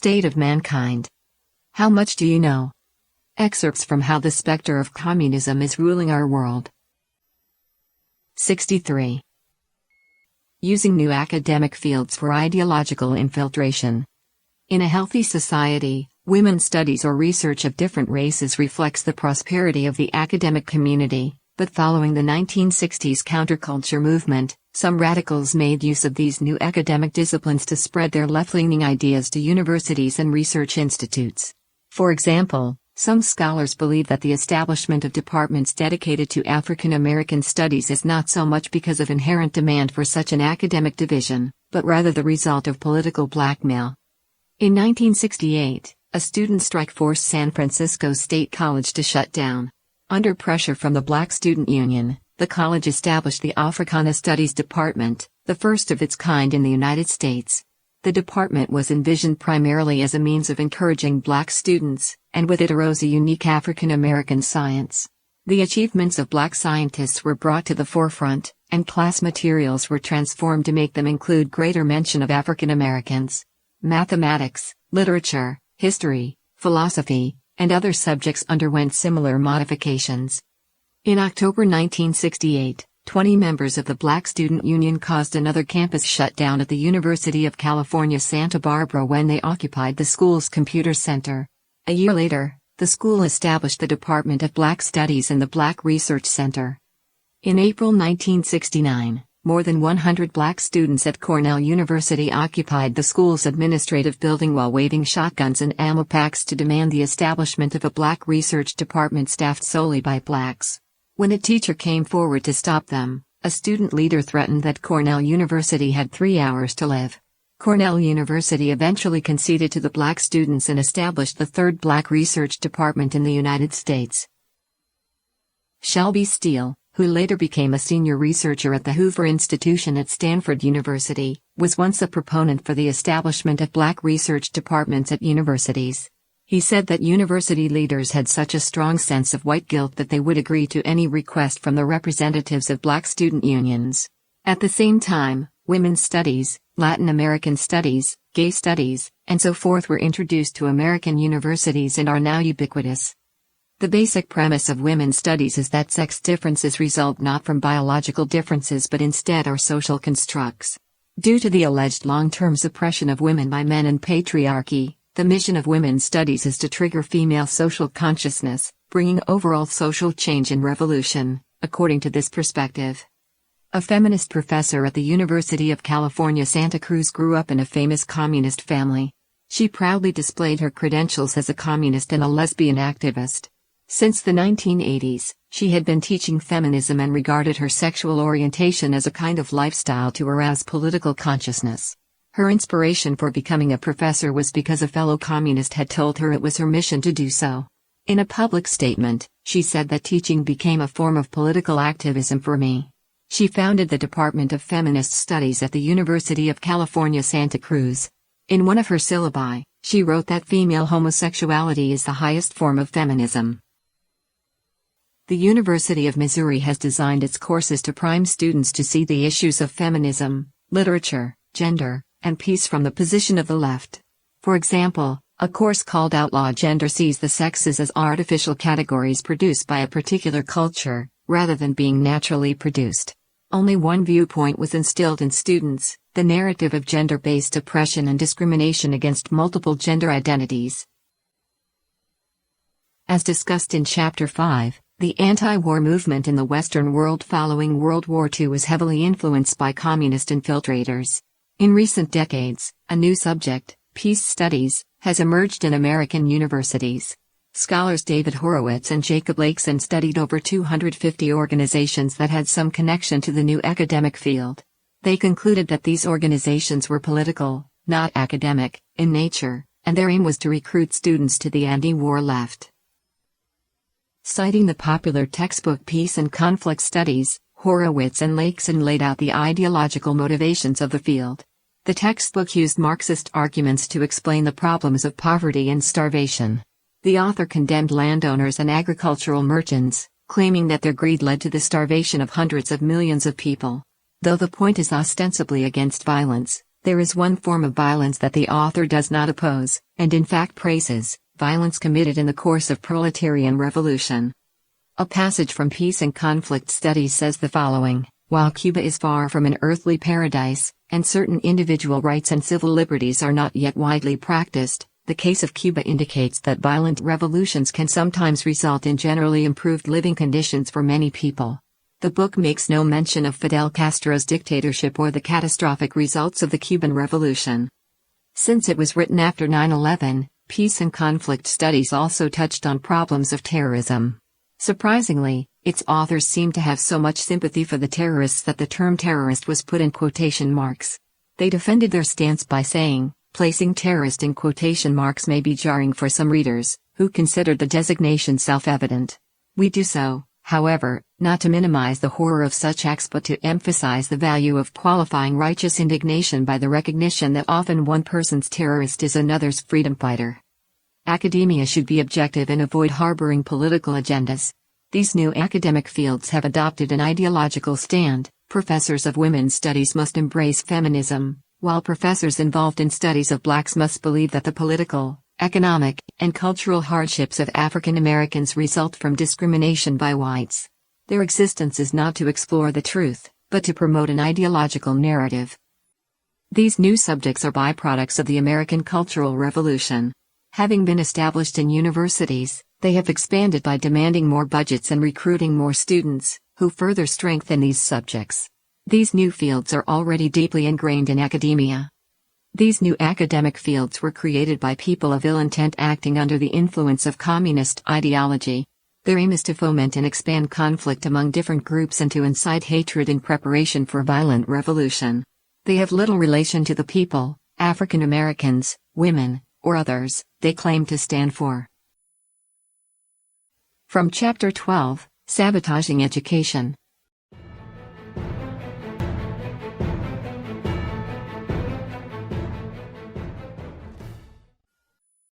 State of Mankind. How much do you know? Excerpts from How the Spectre of Communism is Ruling Our World. 63. Using New Academic Fields for Ideological Infiltration. In a healthy society, women's studies or research of different races reflects the prosperity of the academic community, but following the 1960s counterculture movement, some radicals made use of these new academic disciplines to spread their left-leaning ideas to universities and research institutes. For example, some scholars believe that the establishment of departments dedicated to African American studies is not so much because of inherent demand for such an academic division, but rather the result of political blackmail. In 1968, a student strike forced San Francisco State College to shut down. Under pressure from the Black Student Union, the college established the Africana Studies Department, the first of its kind in the United States. The department was envisioned primarily as a means of encouraging black students, and with it arose a unique African American science. The achievements of black scientists were brought to the forefront, and class materials were transformed to make them include greater mention of African Americans. Mathematics, literature, history, philosophy, and other subjects underwent similar modifications. In October 1968, 20 members of the Black Student Union caused another campus shutdown at the University of California, Santa Barbara when they occupied the school's computer center. A year later, the school established the Department of Black Studies and the Black Research Center. In April 1969, more than 100 black students at Cornell University occupied the school's administrative building while waving shotguns and ammo packs to demand the establishment of a black research department staffed solely by blacks. When a teacher came forward to stop them, a student leader threatened that Cornell University had 3 hours to live. Cornell University eventually conceded to the black students and established the third black research department in the United States. Shelby Steele, who later became a senior researcher at the Hoover Institution at Stanford University, was once a proponent for the establishment of black research departments at universities. He said that university leaders had such a strong sense of white guilt that they would agree to any request from the representatives of black student unions. At the same time, women's studies, Latin American studies, gay studies, and so forth were introduced to American universities and are now ubiquitous. The basic premise of women's studies is that sex differences result not from biological differences but instead are social constructs. Due to the alleged long-term suppression of women by men and patriarchy, the mission of women's studies is to trigger female social consciousness, bringing overall social change and revolution, according to this perspective. A feminist professor at the University of California, Santa Cruz grew up in a famous communist family. She proudly displayed her credentials as a communist and a lesbian activist. Since the 1980s, she had been teaching feminism and regarded her sexual orientation as a kind of lifestyle to arouse political consciousness. Her inspiration for becoming a professor was because a fellow communist had told her it was her mission to do so. In a public statement, she said that teaching became a form of political activism for me. She founded the Department of Feminist Studies at the University of California, Santa Cruz. In one of her syllabi, she wrote that female homosexuality is the highest form of feminism. The University of Missouri has designed its courses to prime students to see the issues of feminism, literature, gender, and peace from the position of the left. For example, a course called Outlaw Gender sees the sexes as artificial categories produced by a particular culture, rather than being naturally produced. Only one viewpoint was instilled in students, the narrative of gender-based oppression and discrimination against multiple gender identities. As discussed in Chapter 5, the anti-war movement in the Western world following World War II was heavily influenced by communist infiltrators. In recent decades, a new subject, peace studies, has emerged in American universities. Scholars David Horowitz and Jacob Lakeson studied over 250 organizations that had some connection to the new academic field. They concluded that these organizations were political, not academic, in nature, and their aim was to recruit students to the anti-war left. Citing the popular textbook Peace and Conflict Studies, Horowitz and Lakeson laid out the ideological motivations of the field. The textbook used Marxist arguments to explain the problems of poverty and starvation. The author condemned landowners and agricultural merchants, claiming that their greed led to the starvation of hundreds of millions of people. Though the point is ostensibly against violence, There is one form of violence that the author does not oppose, and in fact praises: violence committed in the course of proletarian revolution. A passage from Peace and Conflict Studies says the following: while Cuba is far from an earthly paradise, and certain individual rights and civil liberties are not yet widely practiced, the case of Cuba indicates that violent revolutions can sometimes result in generally improved living conditions for many people. The book makes no mention of Fidel Castro's dictatorship or the catastrophic results of the Cuban Revolution. Since it was written after 9/11, Peace and Conflict Studies also touched on problems of terrorism. Surprisingly, its authors seem to have so much sympathy for the terrorists that the term terrorist was put in quotation marks. They defended their stance by saying, placing terrorist in quotation marks may be jarring for some readers, who considered the designation self-evident. We do so, however, not to minimize the horror of such acts but to emphasize the value of qualifying righteous indignation by the recognition that often one person's terrorist is another's freedom fighter. Academia should be objective and avoid harboring political agendas. These new academic fields have adopted an ideological stand. Professors of women's studies must embrace feminism, while professors involved in studies of blacks must believe that the political, economic, and cultural hardships of African Americans result from discrimination by whites. Their existence is not to explore the truth, but to promote an ideological narrative. These new subjects are byproducts of the American Cultural Revolution. Having been established in universities, they have expanded by demanding more budgets and recruiting more students, who further strengthen these subjects. These new fields are already deeply ingrained in academia. These new academic fields were created by people of ill intent acting under the influence of communist ideology. Their aim is to foment and expand conflict among different groups and to incite hatred in preparation for violent revolution. They have little relation to the people, African Americans, women, or others, they claim to stand for. From Chapter 12, Sabotaging Education.